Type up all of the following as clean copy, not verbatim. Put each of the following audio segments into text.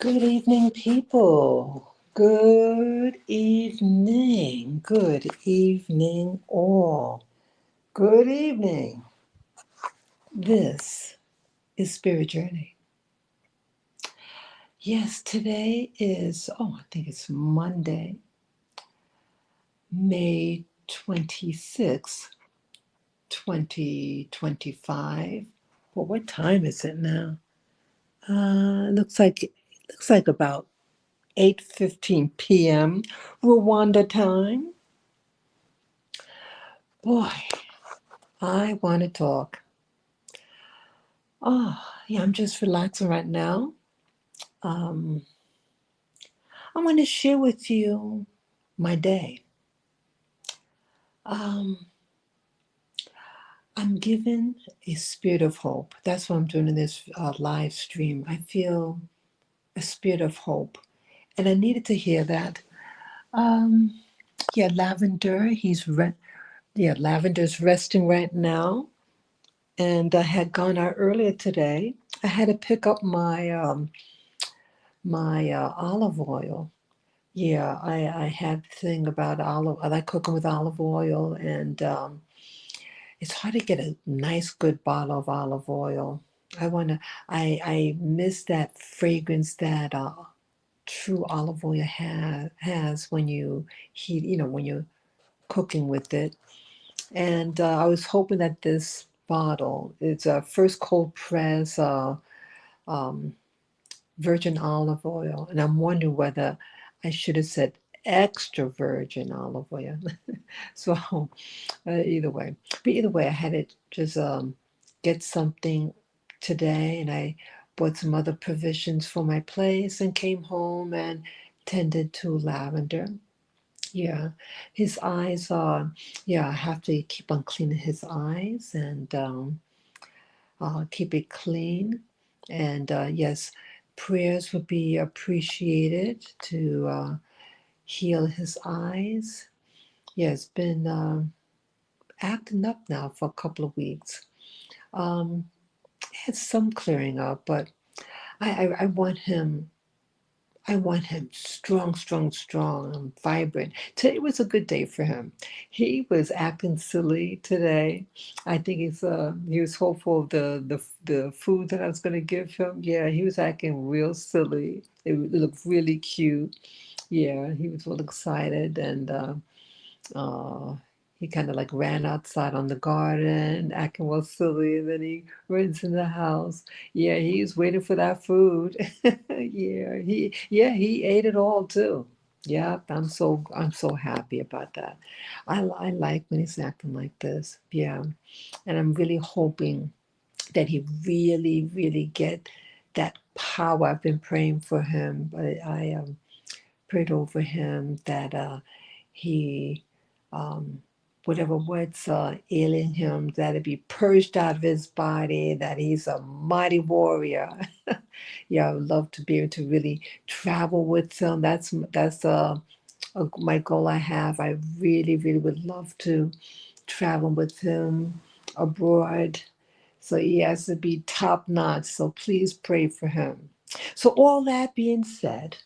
Good evening, people. Good evening. Good evening, all. Good evening. This is Spirit Journey. Yes, today is, I think it's Monday, May 26th, 2025. Well, what time is it now? Looks like about 8:15 p.m. Rwanda time. Boy, I want to talk. Yeah, I'm just relaxing right now. Um, I want to share with you my day. Um, I'm given a spirit of hope. That's why I'm doing this live stream. I feel a spirit of hope, and I needed to hear that. Um, yeah, Lavender, Lavender's resting right now, and I had gone out earlier today. I had to pick up my olive oil. Yeah, I have the thing about olive. I like cooking with olive oil, and it's hard to get a nice, good bottle of olive oil. I wanna. I miss that fragrance that true olive oil has when you heat. When you're cooking with it. And I was hoping that this bottle, it's a first cold press um, virgin olive oil, and I'm wondering whether I should have said extra virgin olive oil. So either way, but either way, I had to just get something today, and I bought some other provisions for my place, and came home and tended to Lavender. Yeah, his eyes are. Yeah, I have to keep on cleaning his eyes and keep it clean. And yes, prayers would be appreciated to heal his eyes. Yeah, it's been acting up now for a couple of weeks. Um, had some clearing up, but I want him. I want him strong, strong, strong, and vibrant. Today was a good day for him. He was acting silly today. I think he was hopeful of the food that I was going to give him. Yeah, he was acting real silly. It looked really cute. Yeah, he was real excited, and uh, he kind of like ran outside on the garden, acting real silly, and then he runs in the house. Yeah, he's waiting for that food. Yeah, he ate it all too. Yeah, I'm so happy about that. I like when he's acting like this. Yeah, and I'm really hoping that he really, really get that power. I've been praying for him, but I prayed over him that he, um, whatever what's ailing him, that it be purged out of his body, that he's a mighty warrior. Yeah, I would love to be able to really travel with him. That's my goal I have. I really, really would love to travel with him abroad. So he has to be top notch. So please pray for him. So all that being said,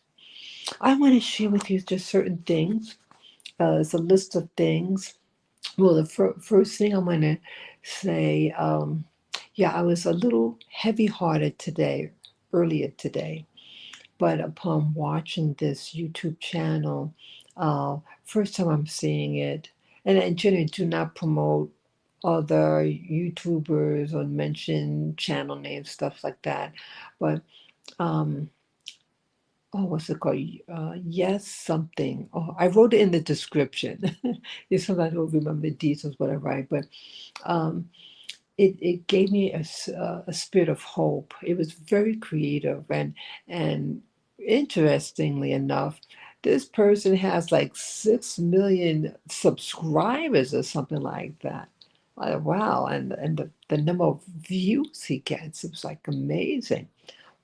I want to share with you just certain things. It's a list of things. Well, the first thing I'm going to say, yeah, I was a little heavy hearted today, earlier today, but upon watching this YouTube channel, first time I'm seeing it, and I generally do not promote other YouTubers or mention channel names, stuff like that. But um, what's it called? Yes, something. Oh, I wrote it in the description. You sometimes don't remember the details what I write, but um, it gave me a spirit of hope. It was very creative and interestingly enough, this person has like 6 million subscribers or something like that. Wow, and the number of views he gets, it was like amazing.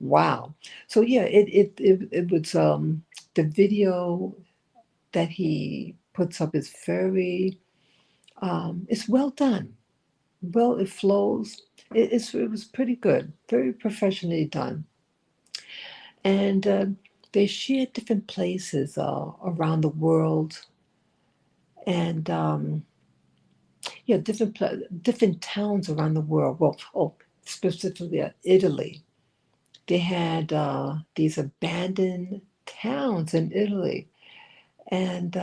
Wow. So yeah, it was the video that he puts up is very it's well done. Well, it flows. It was pretty good, very professionally done. and they shared different places around the world, and yeah, different towns around the world. Well, oh, specifically Italy. They had these abandoned towns in Italy, and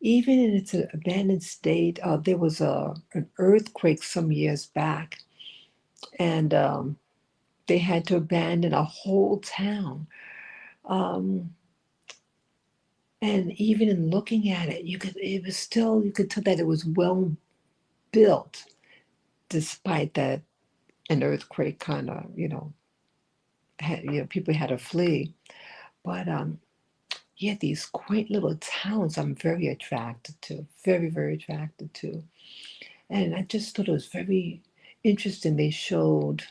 even in its abandoned state, there was an earthquake some years back, and they had to abandon a whole town. Um, and even in looking at it, you could tell that it was well built, despite that an earthquake kind of, people had to flee. But yeah, these quaint little towns I'm very attracted to, very, very attracted to. And I just thought it was very interesting. They showed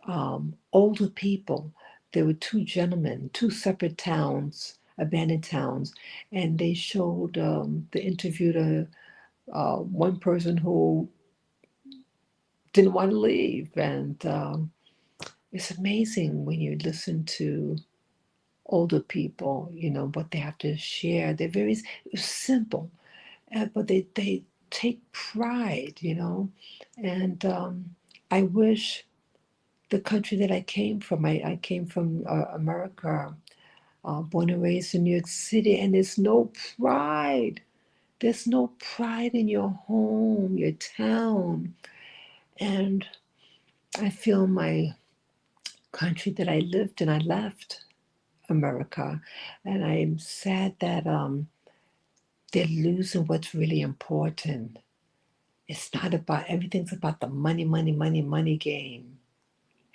older people. There were two gentlemen, two separate towns, abandoned towns, and they showed, they interviewed one person who didn't want to leave. And it's amazing when you listen to older people, what they have to share. They're very simple, but they take pride, and I wish the country that I came from, I came from America, born and raised in New York City, and there's no pride. There's no pride in your home, your town. And I feel my country that I lived in, I left America. And I'm sad that they're losing what's really important. It's not about, everything's about the money, money, money, money game.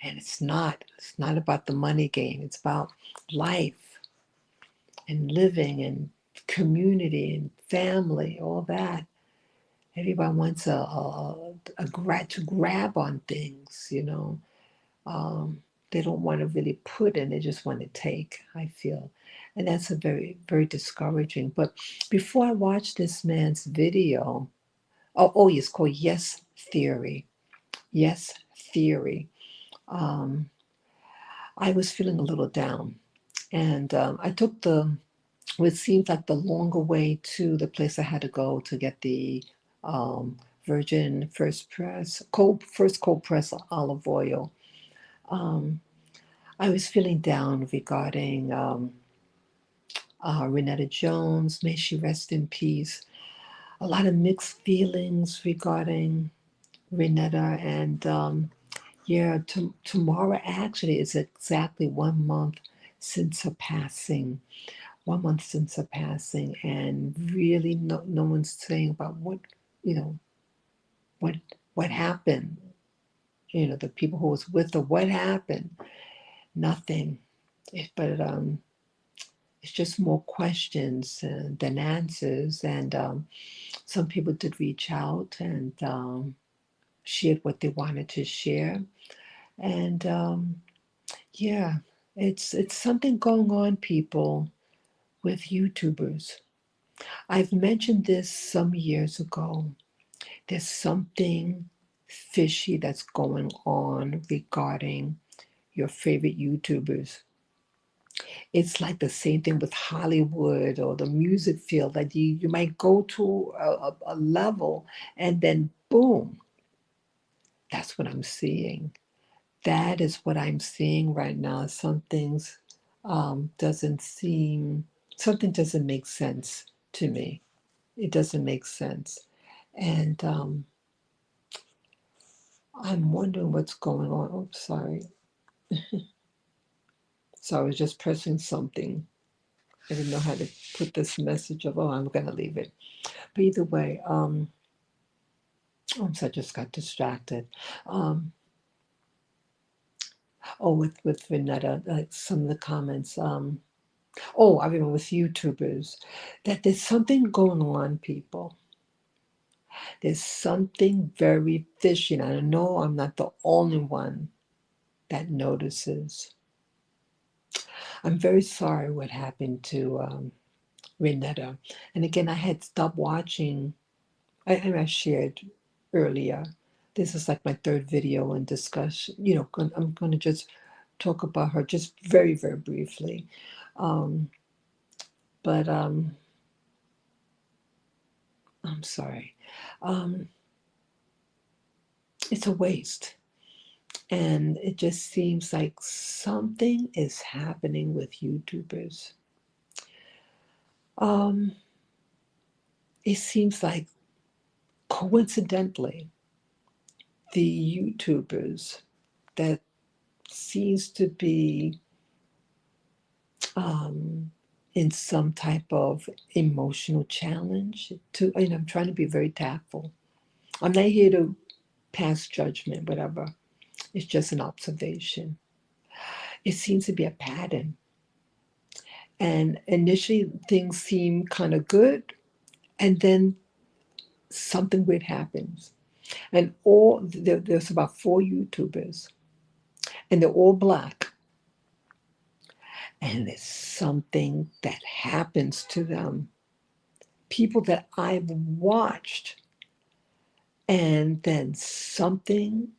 And it's not. It's not about the money game. It's about life and living and community and family, all that. Everybody wants to grab on things. They don't want to really put in, they just want to take, I feel. And that's a very, very discouraging. But before I watched this man's video, it's called Yes Theory. Yes Theory. Um, I was feeling a little down. And I took what seemed like the longer way to the place I had to go to get the virgin first cold press olive oil. Um, I was feeling down regarding Rainetta Jones. May she rest in peace. A lot of mixed feelings regarding Rainetta, and yeah, tomorrow actually is exactly 1 month since her passing. 1 month since her passing, and really no one's saying about you know, what what happened. The people who was with her, what happened? Nothing. But it's just more questions than answers. And some people did reach out and shared what they wanted to share. And yeah, it's something going on, people, with YouTubers. I've mentioned this some years ago. There's something fishy that's going on regarding your favorite YouTubers. It's like the same thing with Hollywood or the music field. That you might go to a level and then boom, that's what I'm seeing. That is what I'm seeing right now. Doesn't seem, something doesn't make sense to me. It doesn't make sense. And I'm wondering what's going on. Oh, sorry. So I was just pressing something. I didn't know how to put this message of, I'm going to leave it. But either way, so I just got distracted. Um, with Renetta, like some of the comments. I remember with YouTubers, that there's something going on, people. There's something very fishy. And I know I'm not the only one that notices. I'm very sorry what happened to Renetta. And again, I had stopped watching. I shared earlier. This is like my third video in discussion. I'm going to just talk about her just very, very briefly. Um, but I'm sorry. Um, it's a waste. And it just seems like something is happening with YouTubers. Um, it seems like coincidentally, the YouTubers that seems to be um, in some type of emotional challenge. I'm trying to be very tactful. I'm not here to pass judgment, whatever. It's just an observation. It seems to be a pattern. And initially, things seem kind of good, and then something weird happens. And there's about 4 YouTubers, and they're all black. And there's something that happens to them. People that I've watched, and then something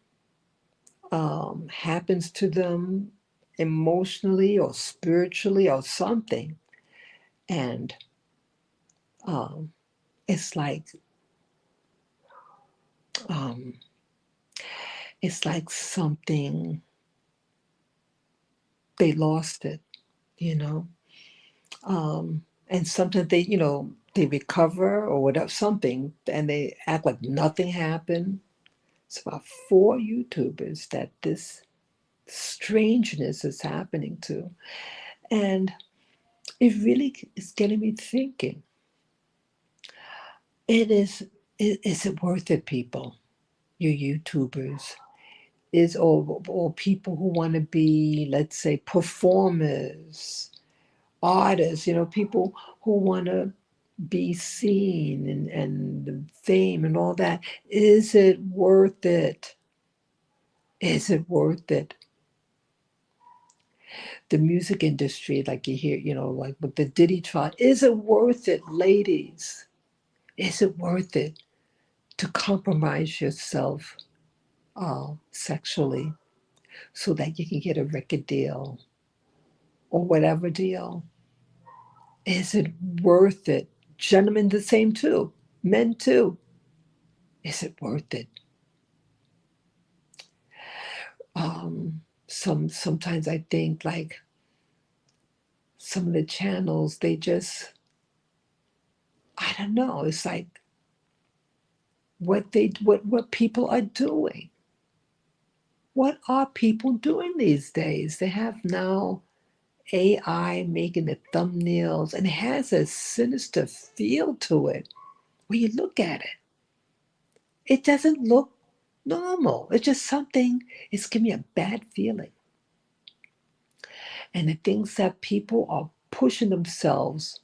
happens to them emotionally or spiritually or something. And um, it's like um, it's like something they lost it, you know. And sometimes they recover or whatever something, and they act like nothing happened. It's about 4 YouTubers that this strangeness is happening to, and it really is getting me thinking. It is it worth it, people? You YouTubers is or people who want to be, let's say, performers, artists, people who want to be seen and the fame and all that. Is it worth it? Is it worth it? The music industry, like you hear, like with the Diddy trial, is it worth it, ladies? Is it worth it to compromise yourself sexually so that you can get a record deal or whatever deal? Is it worth it? Gentlemen, the same too. Men too. Is it worth it? Sometimes I think like some of the channels, they just, I don't know. It's like what people are doing. What are people doing these days? They have now AI making the thumbnails, and it has a sinister feel to it. When you look at it, it doesn't look normal. It's just something, it's giving me a bad feeling. And the things that people are pushing themselves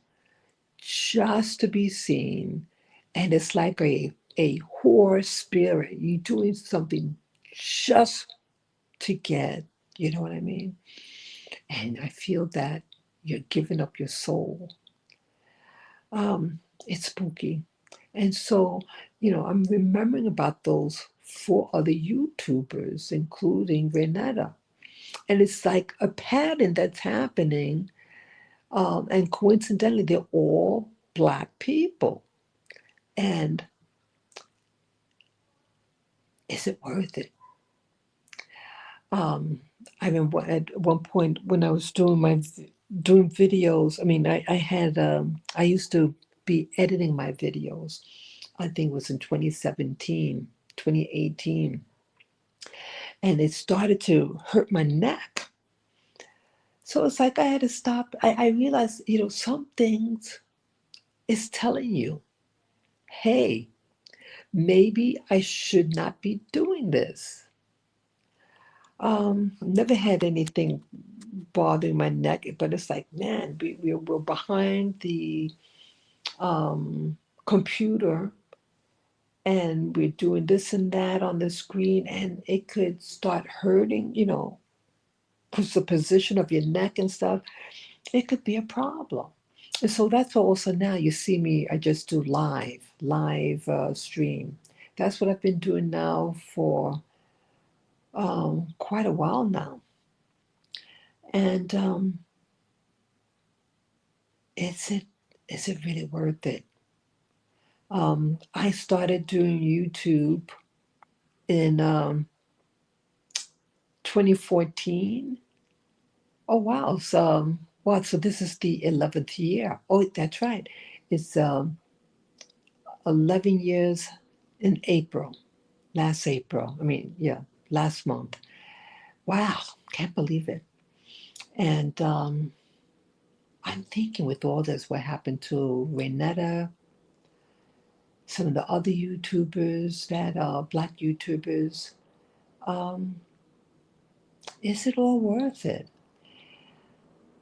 just to be seen, and it's like a whore spirit. You're doing something just to get, you know what I mean? And I feel that you're giving up your soul. It's spooky. And so, I'm remembering about those 4 other YouTubers, including Rainetta. And it's like a pattern that's happening. And coincidentally, they're all Black people. And is it worth it? Um, I remember at one point when I was doing videos. I mean, I had I used to be editing my videos. I think it was in 2017, 2018, and it started to hurt my neck. So it's like I had to stop. I realized, some things is telling you, hey, maybe I should not be doing this. Never had anything bothering my neck, but it's like, man, we're behind the computer and we're doing this and that on the screen, and it could start hurting, because the position of your neck and stuff, it could be a problem. And so that's also now you see me, I just do live stream. That's what I've been doing now for quite a while now. And is it is it really worth it? I started doing YouTube in 2014. Oh wow! So wow, so this is the 11th year. Oh, that's right. It's 11 years in April. Last April. I mean, yeah, last month. Wow, can't believe it. And I'm thinking with all this, what happened to Rainetta, some of the other YouTubers that are Black YouTubers. Um, is it all worth it?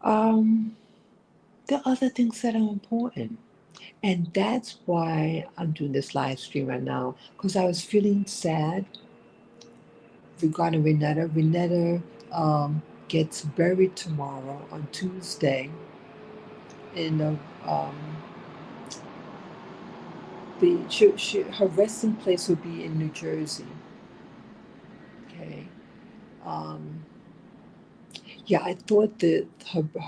Um, there are other things that are important. And that's why I'm doing this live stream right now, because I was feeling sad regarding Renetta. Renetta gets buried tomorrow on Tuesday in her resting place will be in New Jersey. Okay. Um, yeah, I thought that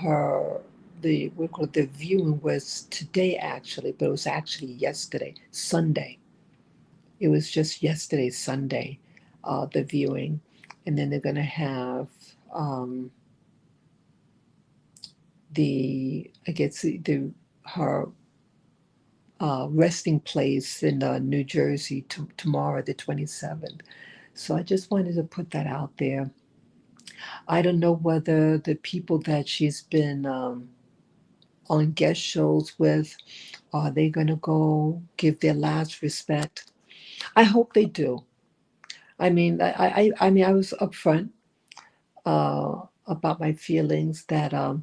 her the what do you call it, the viewing was today actually, but it was actually yesterday, Sunday. It was just yesterday, Sunday, the viewing, and then they're gonna have um, the I guess the her resting place in New Jersey tomorrow, the 27th. So I just wanted to put that out there. I don't know whether the people that she's been on guest shows with are they going to go give their last respect. I hope they do. I mean, I mean, I was upfront about my feelings that I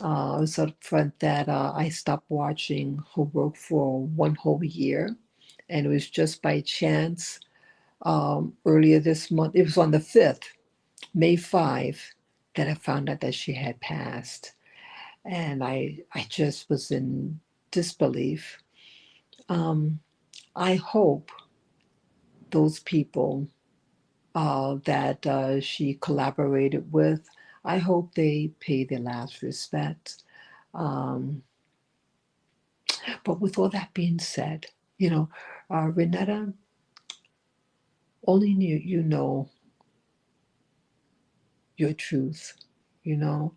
was upfront that I stopped watching her work for one whole year, and it was just by chance earlier this month. It was on the 5th, May 5, that I found out that she had passed, and I just was in disbelief. Um, I hope those people that she collaborated with, I hope they pay their last respect. Um, but with all that being said, you know, Renetta, only you know your truth, you know,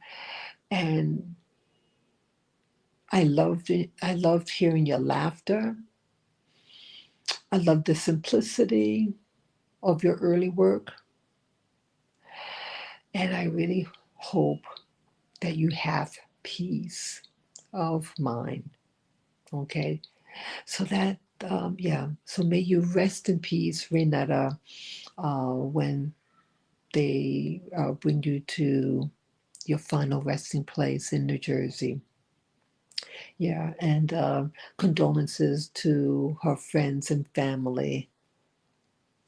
and I loved it. I loved hearing your laughter. I loved the simplicity of your early work, and I really hope that you have peace of mind. Okay, so that yeah, so may you rest in peace, Renetta, when they bring you to your final resting place in New Jersey. Yeah, and condolences to her friends and family.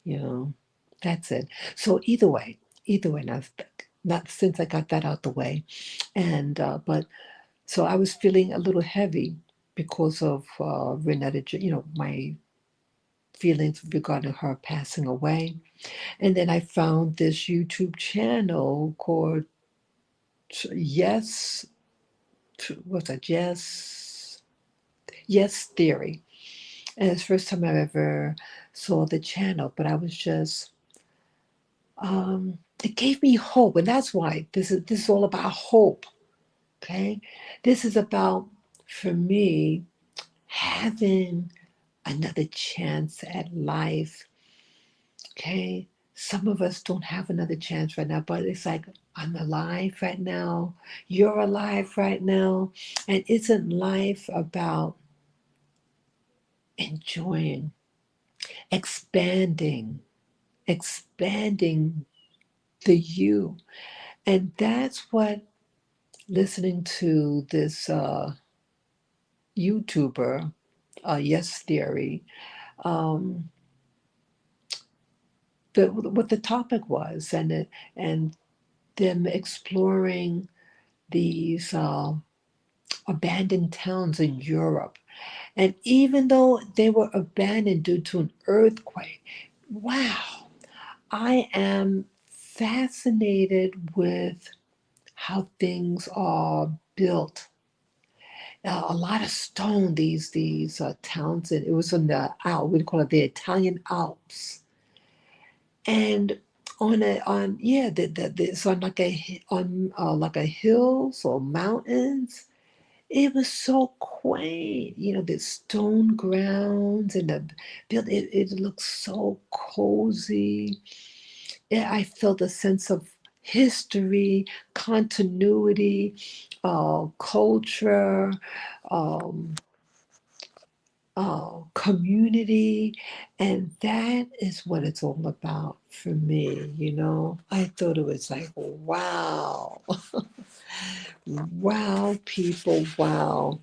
You know, that's it. So either way, now not since I got that out the way, and but so I was feeling a little heavy because of Renetta, my feelings regarding her passing away. And then I found this YouTube channel called Yes, what's that? Yes Theory. And it's the first time I ever saw the channel, but I was just, it gave me hope. And that's why this is all about hope. Okay. This is about, for me, having another chance at life. Okay. Some of us don't have another chance right now, but it's like, I'm alive right now. You're alive right now. And isn't life about enjoying, expanding, expanding the you? And that's what listening to this YouTuber, Yes Theory, um, what the topic was, and them exploring these abandoned towns in Europe. And even though they were abandoned due to an earthquake, wow, I am fascinated with how things are built. A lot of stone. These towns. And it was on the we call it the Italian Alps, and on yeah, it's on like on like a hills or mountains. It was so quaint, the stone grounds and the build. It looked so cozy. Yeah, I felt a sense of history, continuity, culture, um, community, and that is what it's all about for me. I thought it was like, wow, wow, people, wow.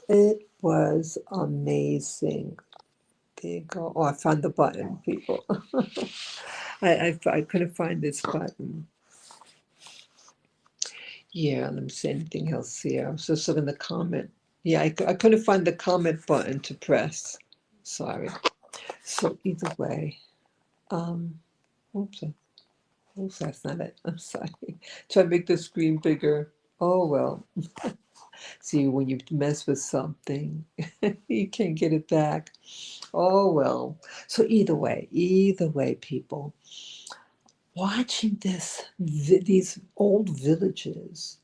It was amazing. There you go. Oh, I found the button, people. I couldn't find this button. Yeah, let me see anything else here. I was just looking at the comment. Yeah, I couldn't find the comment button to press. Sorry. So either way, um, oops, oops, that's not it. I'm sorry. Try to make the screen bigger. Oh well. See, when you mess with something, you can't get it back. Oh well. So either way, people, watching these old villages,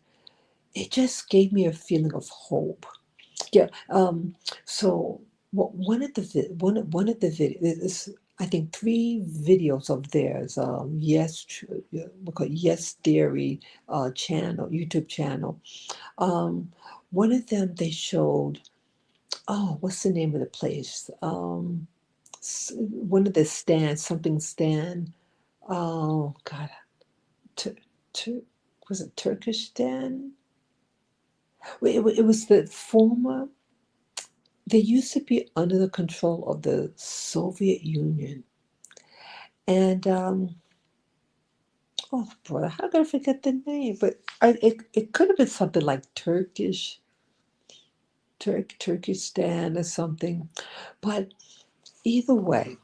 it just gave me a feeling of hope. Yeah. So one of the one of the videos, I think three videos of theirs. We call it Yes Theory channel, YouTube channel. Um, One of them they showed. Oh, what's the name of the place? One of the stands, something stand. Oh God, Tur- Tur- was it Turkistan? Well, it was the former. They used to be under the control of the Soviet Union, and oh brother, how could I forget the name? But it could have been something like Turkistan or something. But either way,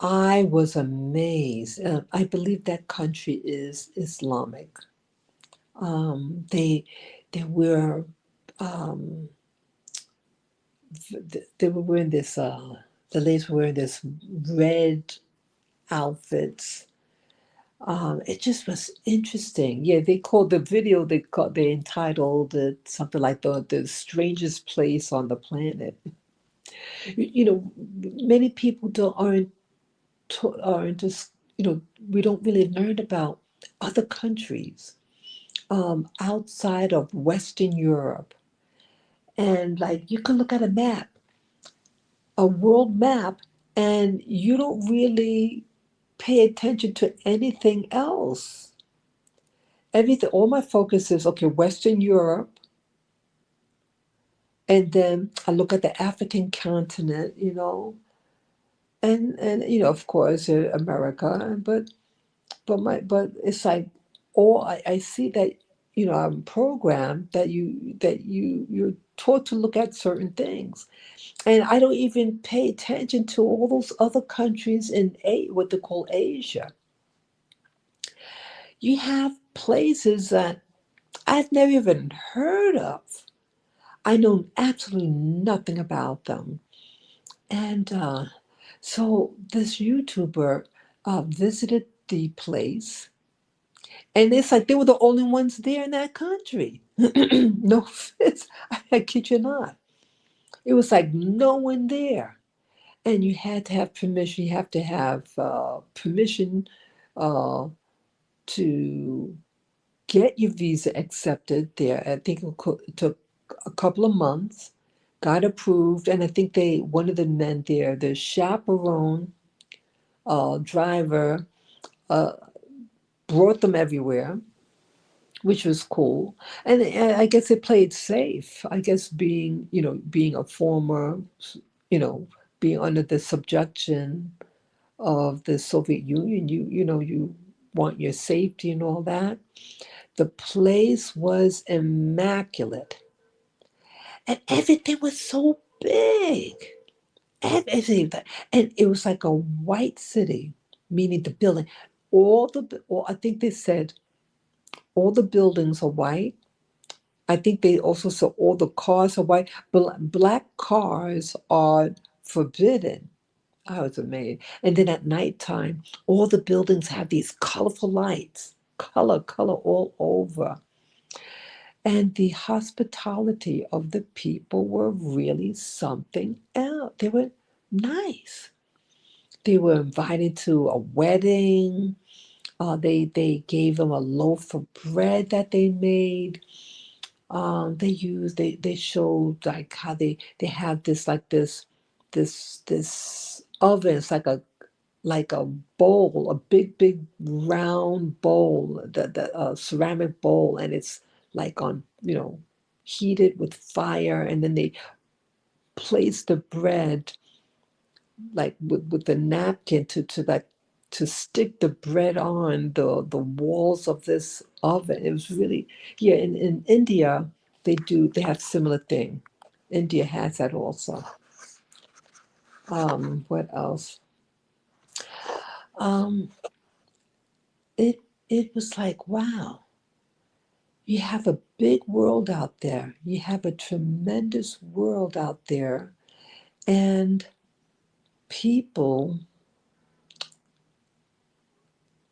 I was amazed. I believe that country is Islamic. They were um, they were wearing this. The ladies were wearing this red outfits. It just was interesting. Yeah, they called the video. They entitled it something like the strangest place on the planet. Many people don't aren't just we don't really learn about other countries outside of Western Europe. And like you can look at a map, a world map, and you don't really pay attention to anything else. Everything, all my focus is okay, Western Europe, and then I look at the African continent, and of course America, but it's like all I see that I'm programmed that you're taught to look at certain things. And I don't even pay attention to all those other countries in what they call Asia. You have places that I've never even heard of. I know absolutely nothing about them. And so this YouTuber visited the place, and it's like they were the only ones there in that country. No offense, I kid you not. It was like no one there. And you had to have permission. You have to have permission uh, to get your visa accepted there. I think it took a couple of months, got approved, and I think one of the men there, the chaperone driver, uh, brought them everywhere, which was cool. And I guess it played safe. I guess being a former, you know, being under the subjection of the Soviet Union, you want your safety and all that. The place was immaculate, and everything was so big. Everything, and it was like a white city, meaning the building. All I think they said all the buildings are white. I think they also saw all the cars are white. Black cars are forbidden. I was amazed. And then at nighttime, all the buildings have these colorful lights, color all over. And the hospitality of the people were really something else. They were nice. They were invited to a wedding. They gave them a loaf of bread that they made. They showed like how they have this oven. It's like a bowl, a big round bowl, the ceramic bowl, and it's like on heated with fire, and then they place the bread like with the napkin to like to stick the bread on the walls of this oven. It was really, yeah. In India, they have similar thing. India has that also. What else? Um, it it was like, wow, you have a big world out there. You have a tremendous world out there, and people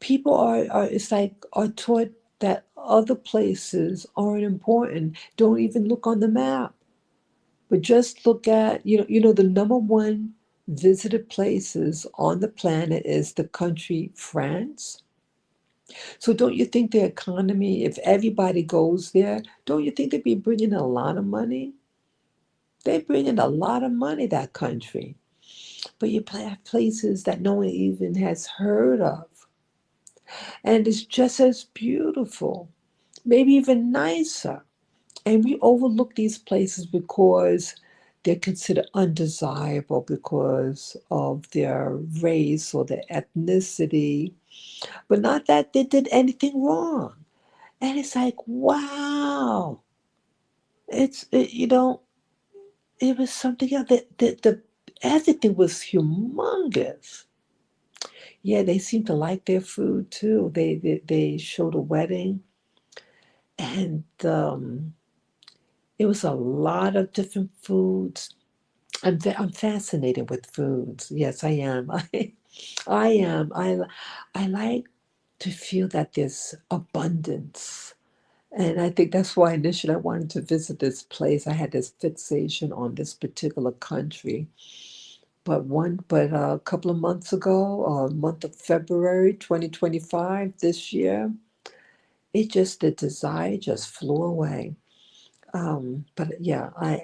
people are it's like are taught that other places aren't important. Don't even look on the map, but just look at the number one visited places on the planet is the country France. So don't you think the economy, if everybody goes there, don't you think they'd be bringing a lot of money? They bring in a lot of money, that country. But you have places that no one even has heard of, and it's just as beautiful, maybe even nicer. And we overlook these places because they're considered undesirable because of their race or their ethnicity, but not that they did anything wrong. And it's like, wow, it was something else. The everything was humongous. Yeah, they seem to like their food too. They showed a wedding, and it was a lot of different foods. I'm fascinated with foods. Yes, I am. I am. I like to feel that there's abundance. And I think that's why initially I wanted to visit this place. I had this fixation on this particular country. But a couple of months ago, month of February 2025, this year, the desire just flew away. But yeah, I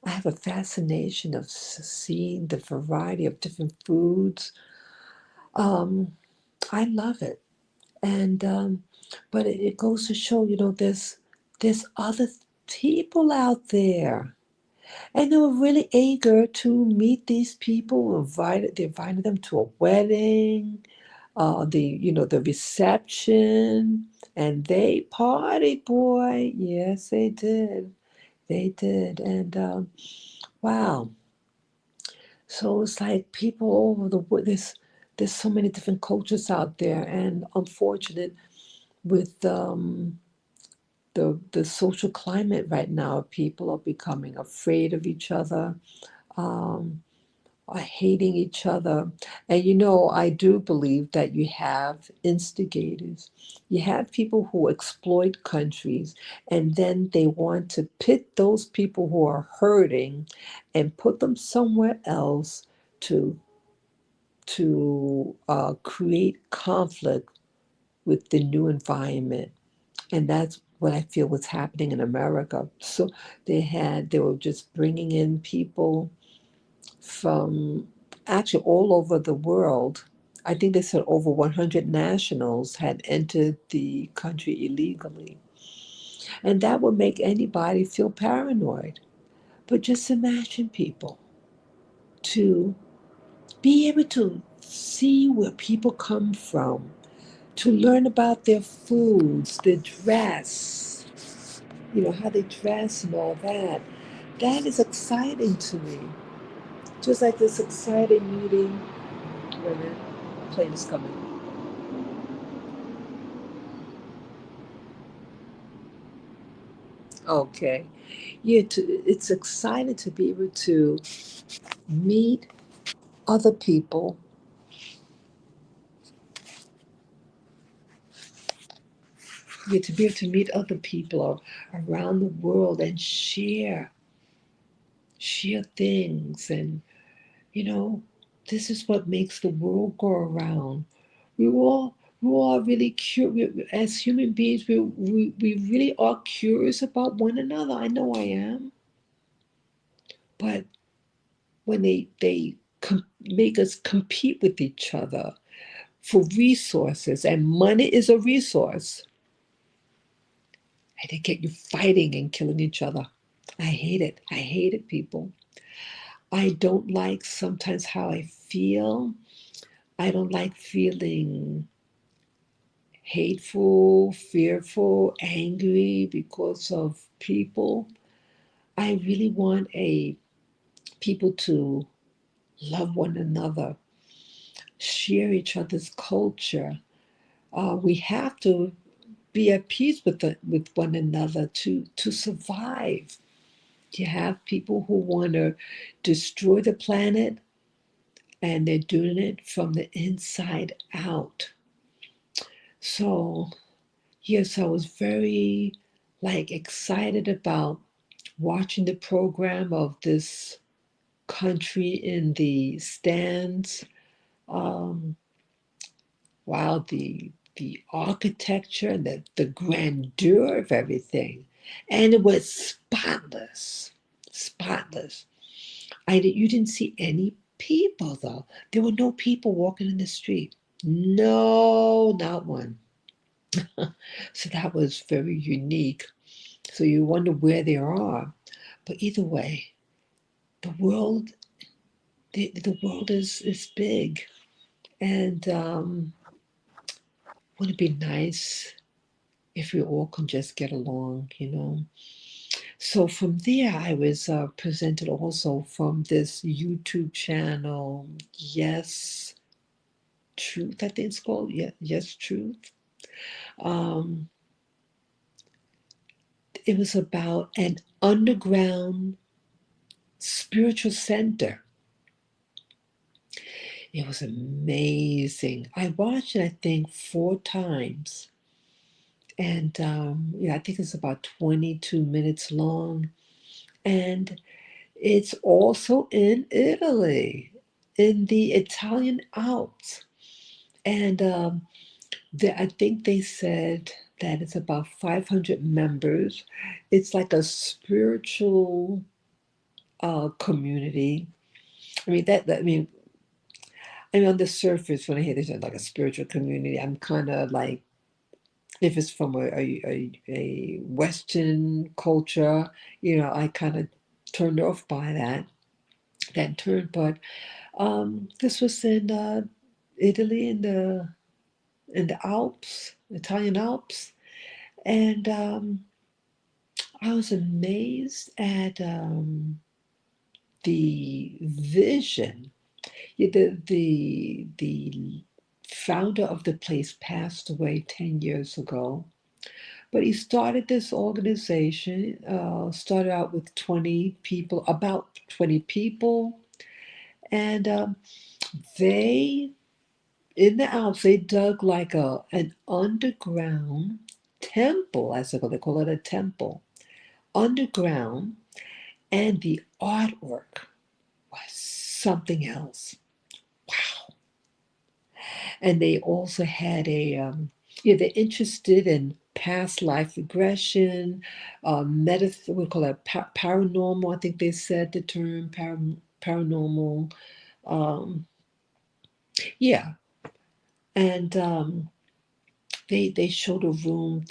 have a fascination of seeing the variety of different foods. Um, I love it, and but it goes to show, there's other people out there, and they were really eager to meet these people. They invited them to a wedding, the reception, and they partied, boy. Yes, they did. They did, and wow. So it's like people all over the world. There's so many different cultures out there, and unfortunate with the social climate right now, people are becoming afraid of each other, um, are hating each other. And I do believe that you have instigators. You have people who exploit countries, and then they want to pit those people who are hurting and put them somewhere else to create conflict with the new environment. And that's what I feel was happening in America. So they were just bringing in people from actually all over the world. I think they said over 100 nationals had entered the country illegally. And that would make anybody feel paranoid. But just imagine people to be able to see where people come from, to learn about their foods, their dress, how they dress and all that. That is exciting to me. Just like this exciting meeting. Wait a minute, plane is coming. Okay. Yeah, it's exciting to be able to meet other people. Yeah, to be able to meet other people around the world and share things. And, you know, this is what makes the world go around. We all, we all really curious. As human beings, we really are curious about one another. I know I am. But when they make us compete with each other for resources, and money is a resource, and they get you fighting and killing each other. I hate it. I hate it, people. I don't like sometimes how I feel. I don't like feeling hateful, fearful, angry because of people. I really want a people to love one another, share each other's culture. We have to be at peace with one another to survive. You have people who want to destroy the planet, and they're doing it from the inside out. So yes, I was very like excited about watching the program of this country in the stands. Um, wow, the architecture and the grandeur of everything, and it was spotless, spotless. You didn't see any people though. There were no people walking in the street. No, not one. So that was very unique. So you wonder where they are. But either way, the world, the world is big, and wouldn't it be nice if we all can just get along, you know? So from there, I was presented also from this YouTube channel, Yes Truth, I think it's called. Yeah, Yes Truth. Um, it was about an underground spiritual center. It was amazing. I watched it, I think, 4 times. And yeah, I think it's about 22 minutes long. And it's also in Italy, in the Italian Alps. And I think they said that it's about 500 members. It's like a spiritual community. I mean, I mean, on the surface, when I hear this, like a spiritual community, I'm kind of like, if it's from a Western culture, I kind of turned off by that term. But this was in Italy, in the Alps, Italian Alps, and I was amazed at the vision. Yeah, the founder of the place passed away 10 years ago, but he started this organization. Started out with 20 people, about 20 people, and they in the Alps they dug like an underground temple, as they call it, a temple underground, and the artwork was something else. Wow. And they also had yeah, they're interested in past life regression, we call it paranormal. I think they said the term paranormal. Um, yeah, and they showed a room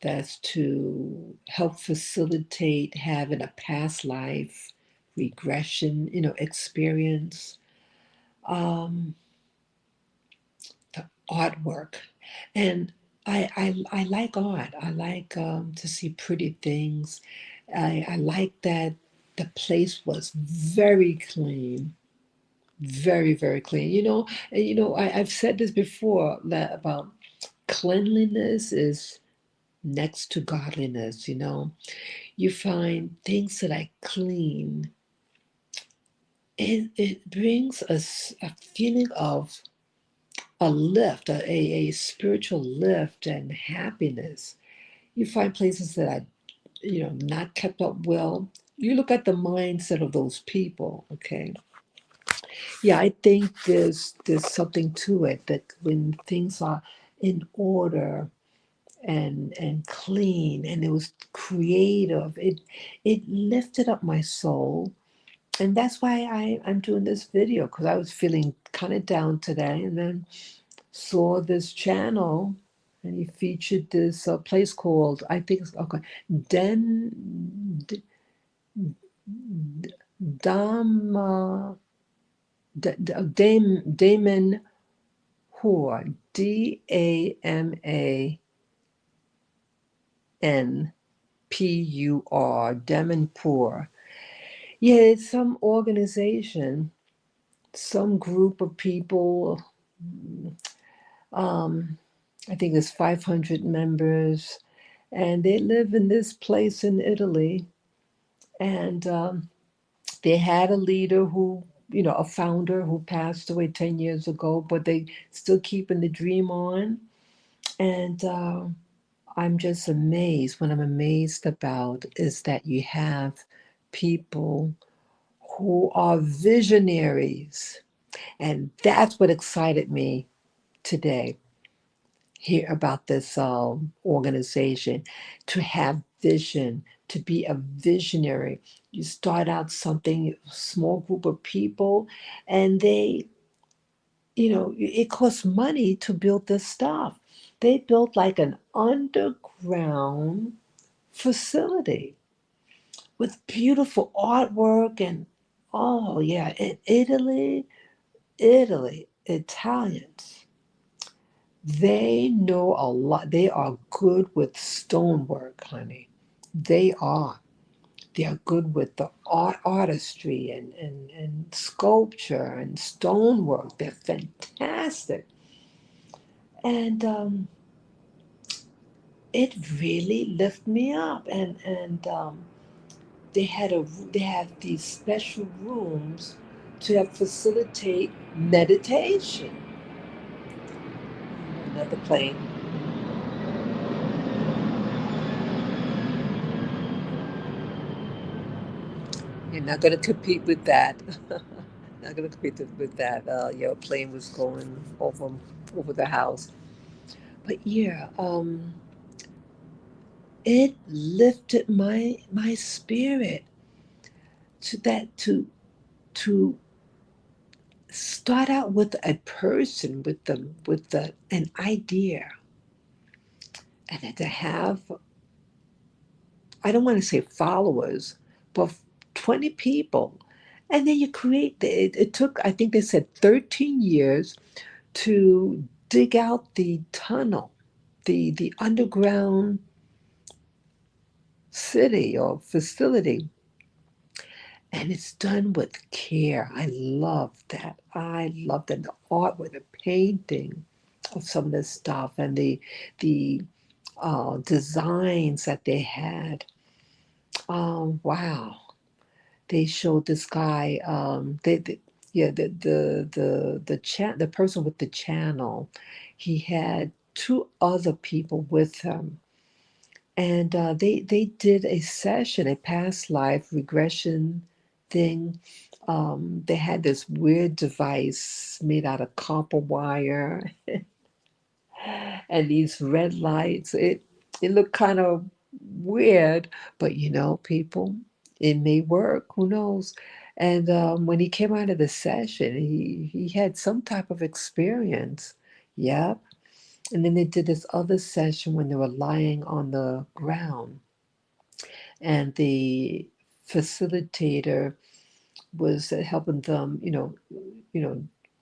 that's to help facilitate having a past life regression, experience. Um, the artwork, and I like art. I like to see pretty things. I like that the place was very clean, very very clean. And I've said this before, that about cleanliness is next to godliness, you know. You find things that are clean. It brings us a feeling of a lift, a spiritual lift and happiness. You find places that are, not kept up well. You look at the mindset of those people, okay? Yeah, I think there's something to it that when things are in order and clean and it was creative, it lifted up my soul. And that's why I'm doing this video because I was feeling kind of down today and then saw this channel and he featured this place called, I think it's okay, Den Dama Damon Hur, Damanpur, Damanpur. Yeah, it's some organization, some group of people. Um, I think there's 500 members, and they live in this place in Italy. And they had a leader who, a founder who passed away 10 years ago, but they still keeping the dream on. And I'm just amazed. What I'm amazed about is that you have people who are visionaries. And that's what excited me today, hear about this organization, to have vision, to be a visionary. You start out something, small group of people, and they, it costs money to build this stuff. They built like an underground facility with beautiful artwork and oh yeah, in Italy, Italians, they know a lot. They are good with stonework, honey. They are. They are good with the artistry and sculpture and stonework. They're fantastic. And it really lifted me up. And they have these special rooms to have facilitate meditation. Another plane. You're not going to compete with that. Not going to compete with that. Your plane was going over the house, but yeah, it lifted my spirit to start out with a person with an idea, and then to have, I don't want to say followers, but 20 people, and then you create. It took, I think they said 13 years to dig out the tunnel, the underground city or facility, and it's done with care. I love that. I love that, the art with the painting of some of this stuff and the designs that they had. Wow, they showed this guy. Yeah, the person with the channel, he had two other people with him, and they did a session, a past life regression thing. They had this weird device made out of copper wire and these red lights. It looked kind of weird, but people, it may work. Who knows? And when he came out of the session, he had some type of experience. Yep. And then they did this other session when they were lying on the ground, and the facilitator was helping them, you know,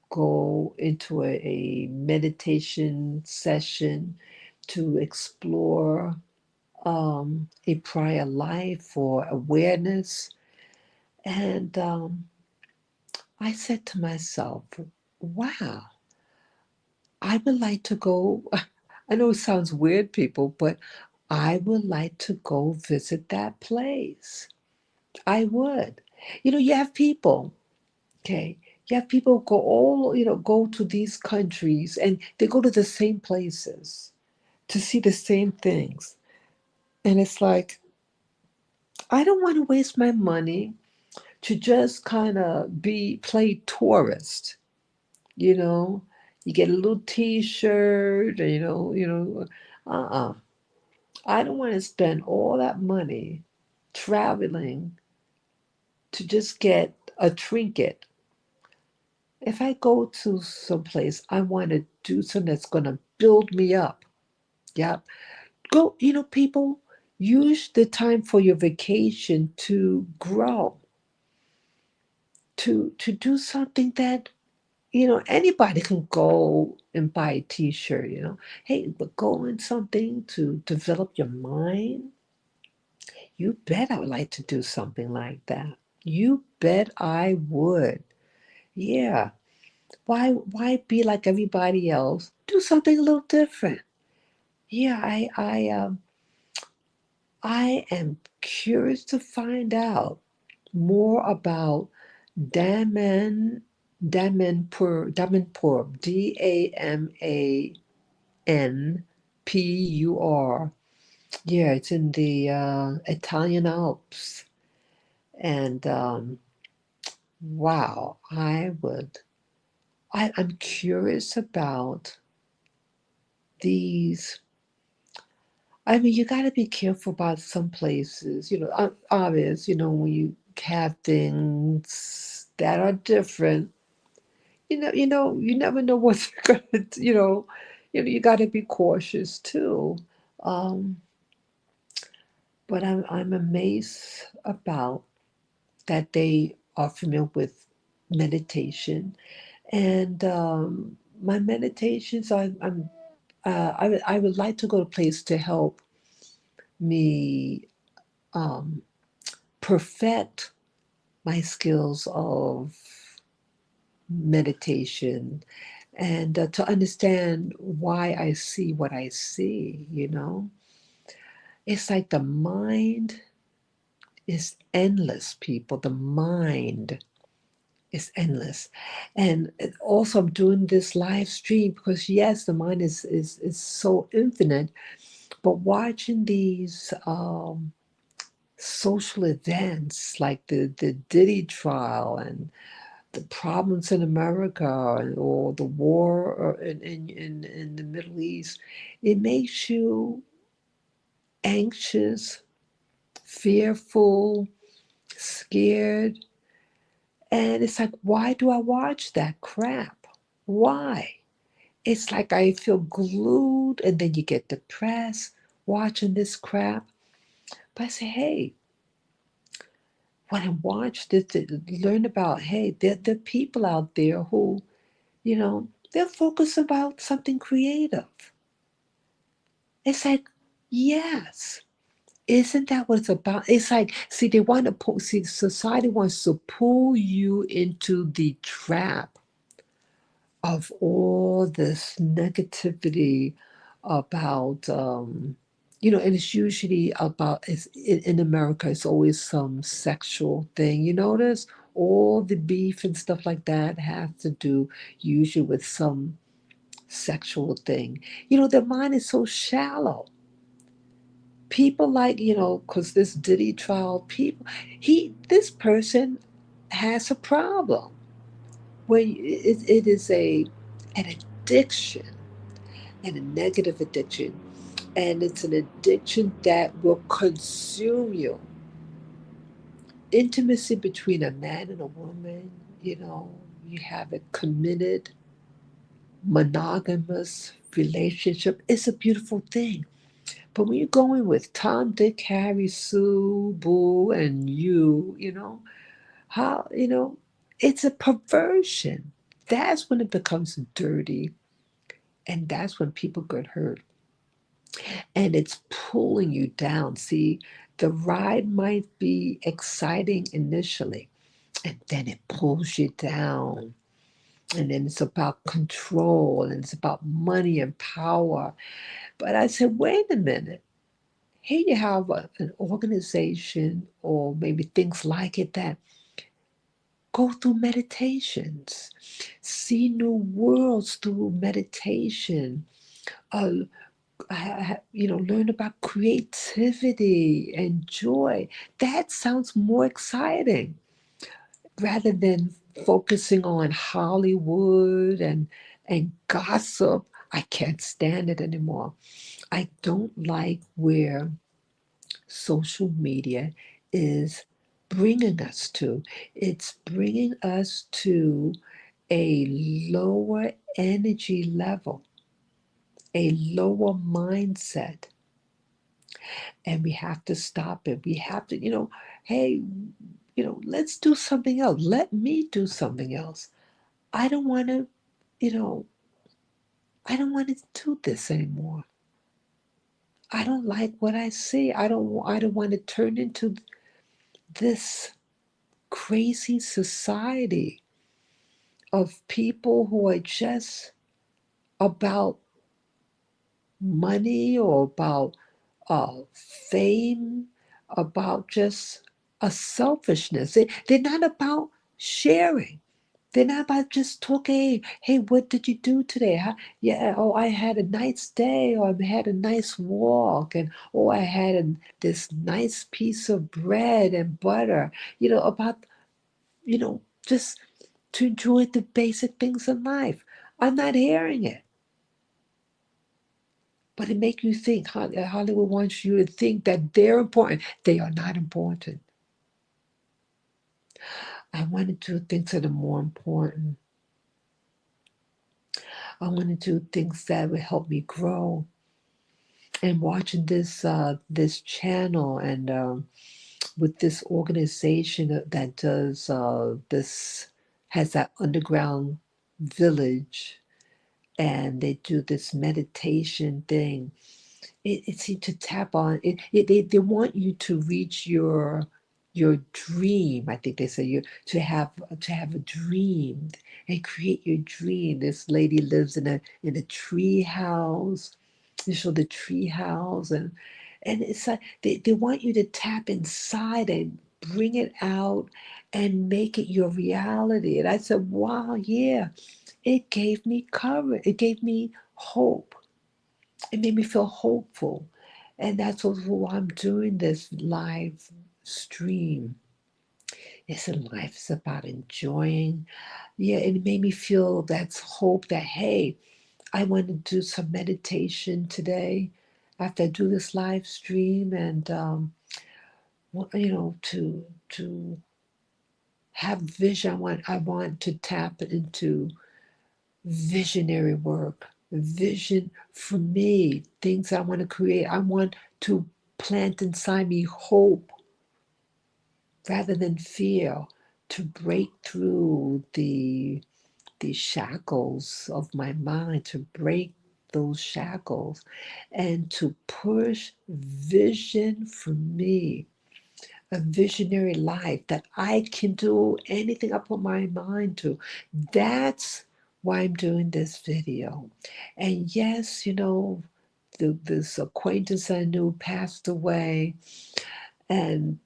go into a meditation session to explore a prior life for awareness. And I said to myself, wow, I would like to go. I know it sounds weird, people, but I would like to go visit that place. I would. You have people, okay? You have people go go to these countries and they go to the same places to see the same things. And it's like, I don't want to waste my money to just kind of play tourist, you know. You get a little t-shirt, uh-uh. I don't want to spend all that money traveling to just get a trinket. If I go to someplace, I want to do something that's going to build me up. Yeah. Go, people use the time for your vacation to grow, to do something that, anybody can go and buy a t-shirt. Hey, but go in something to develop your mind. You bet I would like to do something like that. You bet I would. Yeah. Why be like everybody else? Do something a little different. Yeah, I am curious to find out more about Damanpur, Damanpur. Yeah, it's in the Italian Alps. And wow, I'm curious about these. I mean, you got to be careful about some places, obvious, when you have things that are different, you never know what they're going to, you got to be cautious too. Um, but I'm amazed about that they are familiar with meditation. And my meditations, I would like to go to a place to help me um, perfect my skills of meditation and to understand why I see what I see. It's like the mind is endless, people. The mind is endless. And also, I'm doing this live stream because, yes, the mind is so infinite, but watching these social events like the Diddy trial and the problems in America or the war in the Middle East, it makes you anxious, fearful, scared. And it's like, why do I watch that crap? Why? It's like I feel glued, and then you get depressed watching this crap. But I say, hey, when I watch this, to learn about, hey, there are people out there who, they're focused about something creative. It's like, yes, isn't that what it's about? It's like, see, they want to pull, see, society wants to pull you into the trap of all this negativity about, and it's usually about, in America, it's always some sexual thing. You notice all the beef and stuff like that has to do usually with some sexual thing. Their mind is so shallow. People like, because this Diddy trial, this person has a problem where it is an addiction and a negative addiction. And it's an addiction that will consume you. Intimacy between a man and a woman, you have a committed, monogamous relationship. It's a beautiful thing. But when you're going with Tom, Dick, Harry, Sue, Boo, and how, it's a perversion. That's when it becomes dirty. And that's when people get hurt. And it's pulling you down. See, the ride might be exciting initially, and then it pulls you down. And then it's about control and it's about money and power. But I said, wait a minute. Here you have an organization or maybe things like it that go through meditations, see new worlds through meditation, uh, learn about creativity and joy. That sounds more exciting rather than focusing on Hollywood and gossip. I can't stand it anymore. I don't like where social media is bringing us to. It's bringing us to a lower energy level, a lower mindset, and we have to stop it. We have to, hey, let's do something else. Let me do something else. I don't want to, you know, I don't want to do this anymore. I don't like what I see. I don't want to turn into this crazy society of people who are just about money or about fame, about just a selfishness. They're not about sharing. They're not about just talking, hey, what did you do today? Yeah, oh, I had a nice day, or I had a nice walk, and oh, I had this nice piece of bread and butter. About, just to enjoy the basic things in life. I'm not hearing it. But it makes you think. Hollywood wants you to think that they're important. They are not important. I want to do things that are more important. I want to do things that would help me grow. And watching this channel and with this organization that does this has that underground village, and they do this meditation thing. It seems to tap on it. They want you to reach your dream. I think they say you to have a dream and create your dream. This lady lives in a tree house. They show the tree house, and it's like they want you to tap inside and bring it out and make it your reality. And I said, wow, yeah, it gave me courage. It gave me hope. It made me feel hopeful. And that's why I'm doing this live stream. It's in life. It's about enjoying. Yeah, it made me feel that's hope that, hey, I want to do some meditation today after I do this live stream and, to have vision. I want to tap into visionary work, vision for me, things I want to create. I want to plant inside me hope rather than fear, to break through the shackles of my mind, to break those shackles and to push vision for me, a visionary life that I can do anything I put my mind to. That's why I'm doing this video. And yes, this acquaintance I knew passed away, and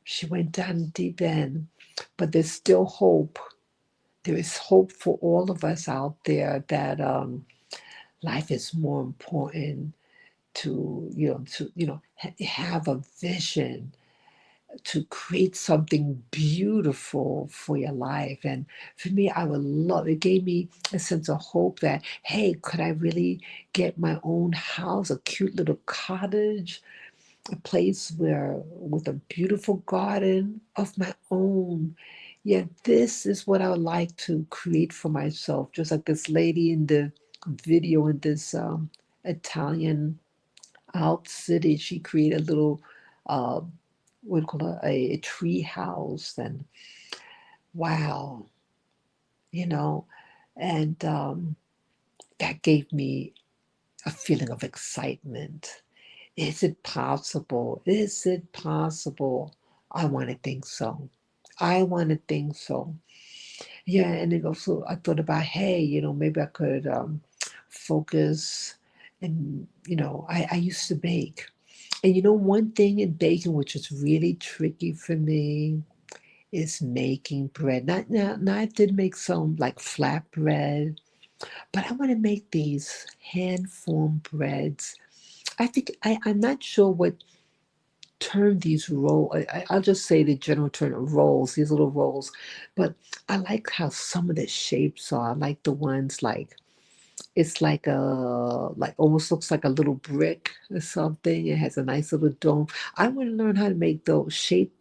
she went down the deep end, but there's still hope. There is hope for all of us out there that life is more important to have a vision, to create something beautiful for your life. And for me, I would love it. Gave me a sense of hope that, hey, could I really get my own house, a cute little cottage, a place where with a beautiful garden of my own. Yeah, this is what I would like to create for myself. Just like this lady in the video in this Italian Alp city, she created a little uh, what do you call it, a tree house, and wow, you know, and that gave me a feeling of excitement. Is it possible? Is it possible? I want to think so. I want to think so. Yeah, and then also I thought about, hey, maybe I could focus And I used to bake. And one thing in baking which is really tricky for me is making bread. Not now I did make some like flatbread, but I want to make these hand formed breads. I think I'm not sure what term these roll. I'll just say the general term of rolls, these little rolls. But I like how some of the shapes are. I like the ones like it's like almost looks like a little brick or something. It has a nice little dome. I want to learn how to make those shape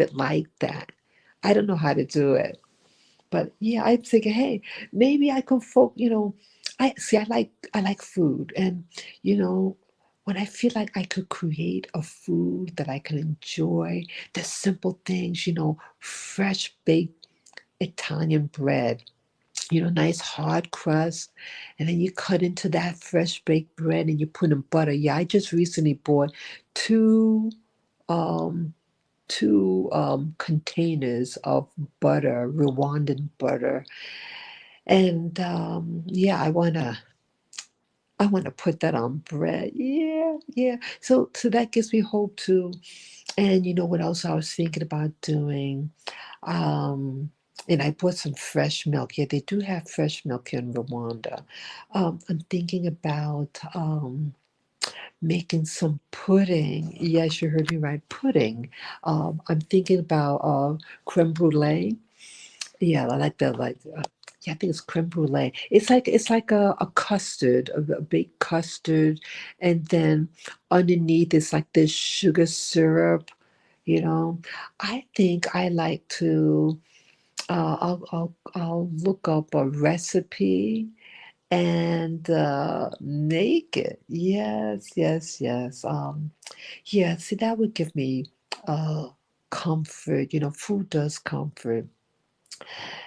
it like that. I don't know how to do it. But yeah, I'm thinking, hey, maybe I could I see I like food and you know, when I feel like I could create a food that I can enjoy, the simple things, fresh baked Italian bread, nice hard crust, and then you cut into that fresh baked bread and you put in butter. Yeah, I just recently bought two um containers of butter, Rwandan butter. And yeah, I wanna put that on bread. Yeah, yeah. So that gives me hope too. And you know what else I was thinking about doing? Um, and I bought some fresh milk. Yeah, they do have fresh milk here in Rwanda. I'm thinking about making some pudding. Yes, you heard me right, pudding. I'm thinking about creme brulee. Yeah, I like the yeah, I think it's creme brulee. It's like a custard, a baked custard, and then underneath it's like this sugar syrup. You know, I think I like to. I'll look up a recipe and make it. Yes, yes, yes. Yeah. See, that would give me comfort. Food does comfort.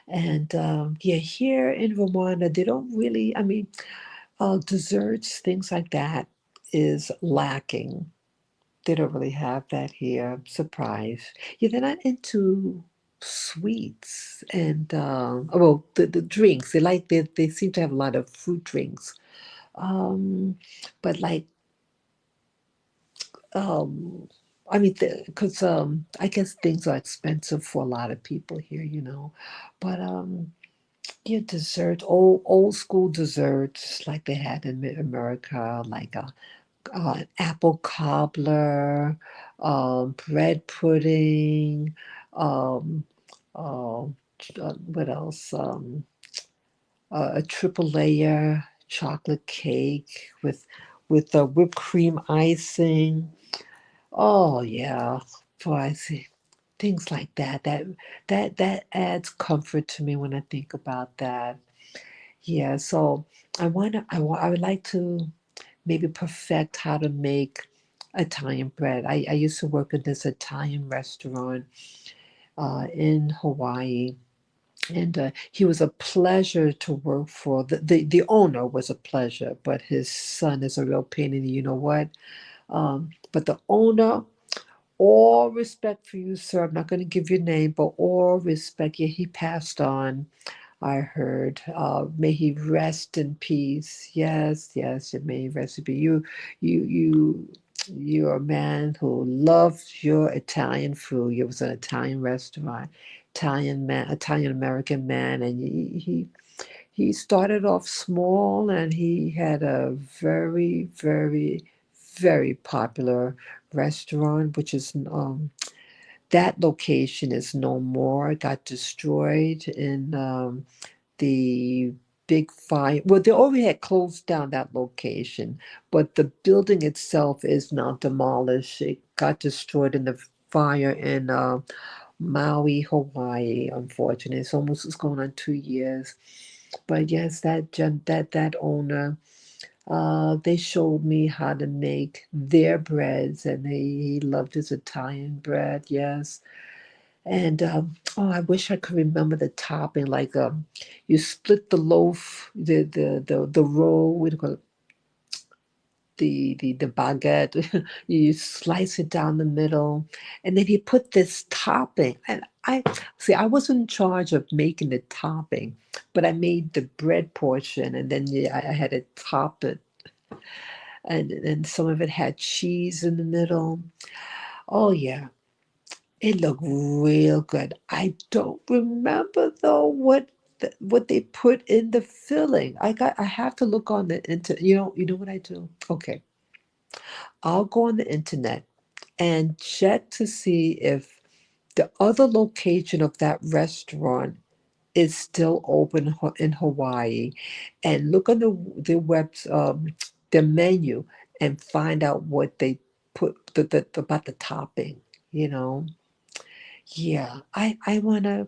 And yeah, here in Rwanda, they don't really, I mean, desserts, things like that is lacking. They don't really have that here. I'm surprised. Yeah, they're not into sweets and, well, the drinks. They seem to have a lot of fruit drinks. Um, but like, um, I mean, because I guess things are expensive for a lot of people here. But yeah, dessert, old school desserts like they had in America, like an apple cobbler, bread pudding, um, uh, what else? A triple layer chocolate cake with whipped cream icing. Oh yeah, boy, I see things like that. That adds comfort to me when I think about that. Yeah, so I would like to maybe perfect how to make Italian bread. I used to work at this Italian restaurant in Hawaii, and he was a pleasure to work for. The owner was a pleasure, but his son is a real pain in the you know what. But the owner, all respect for you, sir. I'm not going to give your name, but all respect. Yeah, he passed on. I heard. May he rest in peace. Yes, yes, may he rest in peace. You, you, you're a man who loved your Italian food. It was an Italian restaurant, Italian man, Italian American man, and he started off small, and he had a very, very, very popular restaurant, which is that location is no more. It got destroyed in the big fire. Well, they already had closed down that location, but the building itself is now demolished. It got destroyed in the fire in Maui, Hawaii. Unfortunately, it's going on 2 years. But yes, that owner. They showed me how to make their breads, and he loved his Italian bread. Yes, and oh, I wish I could remember the topping. Like you split the loaf, the roll. What do you call it? The baguette. You slice it down the middle, and then he put this topping. And I see. I wasn't in charge of making the topping, but I made the bread portion, and then yeah, I had to top it. and some of it had cheese in the middle. Oh yeah, it looked real good. I don't remember though what they put in the filling. I have to look on the internet. You know what I do? Okay, I'll go on the internet and check to see if the other location of that restaurant is still open in Hawaii, and look on the menu and find out what they put about the topping. You know, yeah, I wanna.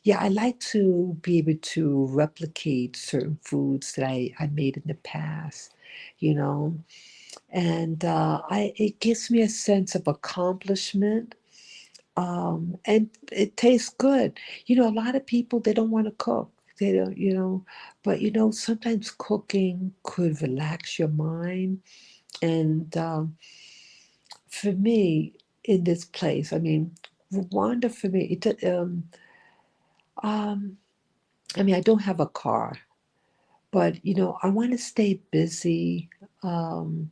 Yeah, I like to be able to replicate certain foods that I made in the past. You know, and I it gives me a sense of accomplishment, and it tastes good. A lot of people, they don't want to cook. They don't, but sometimes cooking could relax your mind. And for me, in this place, I mean, Rwanda for me, um, I mean, I don't have a car, but I want to stay busy. Um,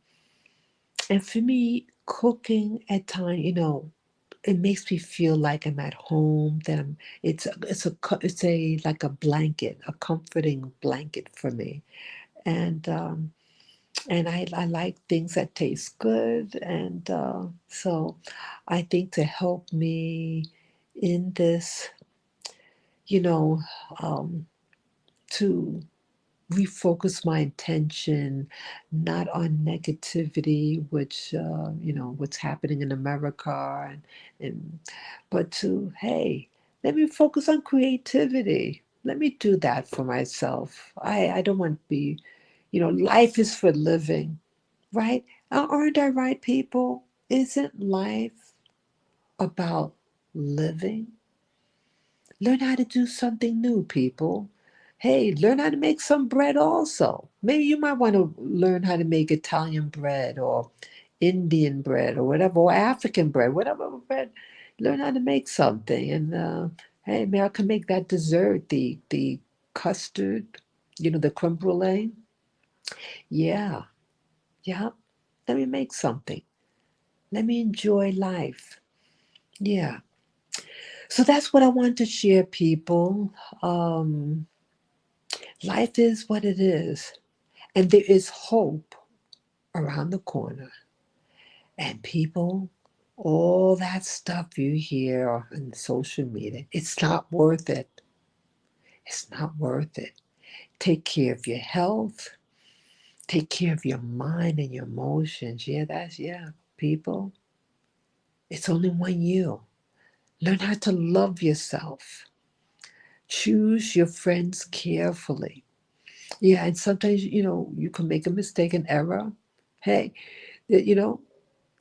and for me, cooking at times, it makes me feel like I'm at home. That it's like a blanket, a comforting blanket for me. And I like things that taste good. And so I think to help me in this, you know, um, to refocus my intention not on negativity, which what's happening in America, and but to, hey, let me focus on creativity. Let me do that for myself. I don't want to be, life is for living, right? Aren't I right, people? Isn't life about living? Learn how to do something new, people. Hey, learn how to make some bread also. Maybe you might want to learn how to make Italian bread or Indian bread or whatever, or African bread, whatever bread. Learn how to make something. And hey, maybe I can make that dessert, the custard, the creme brulee. Yeah, yeah. Let me make something. Let me enjoy life. Yeah. So that's what I want to share, people. Um, Life is what it is, and there is hope around the corner. And people, all that stuff you hear on social media, it's not worth it. It's not worth it. Take care of your health, take care of your mind and your emotions. Yeah, people. It's only one you. Learn how to love yourself. Choose your friends carefully. Yeah, and sometimes, you can make a mistake, an error. Hey, you know,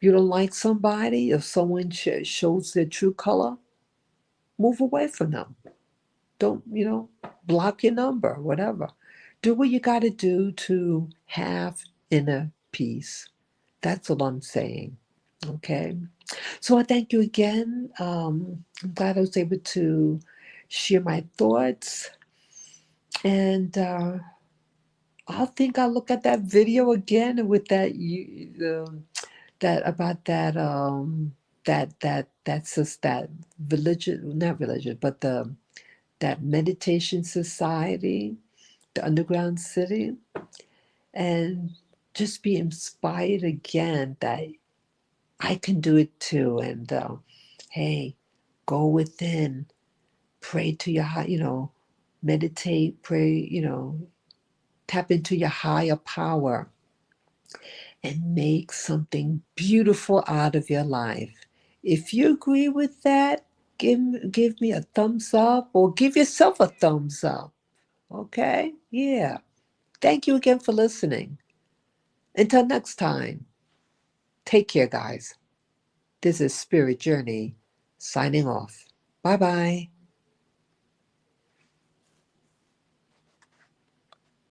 you don't like somebody, if someone shows their true color, move away from them. Don't, block your number, whatever. Do what you got to do to have inner peace. That's what I'm saying. Okay. So I thank you again. I'm glad I was able to share my thoughts. And I think I'll look at that video again with that about that's just that religion, not religion, but that meditation society, the underground city, and just be inspired again that I can do it too. And hey, go within, pray to your high, meditate, pray, tap into your higher power and make something beautiful out of your life. If you agree with that, give me a thumbs up or give yourself a thumbs up. Okay? Yeah. Thank you again for listening. Until next time, take care, guys. This is Spirit Journey signing off. Bye bye.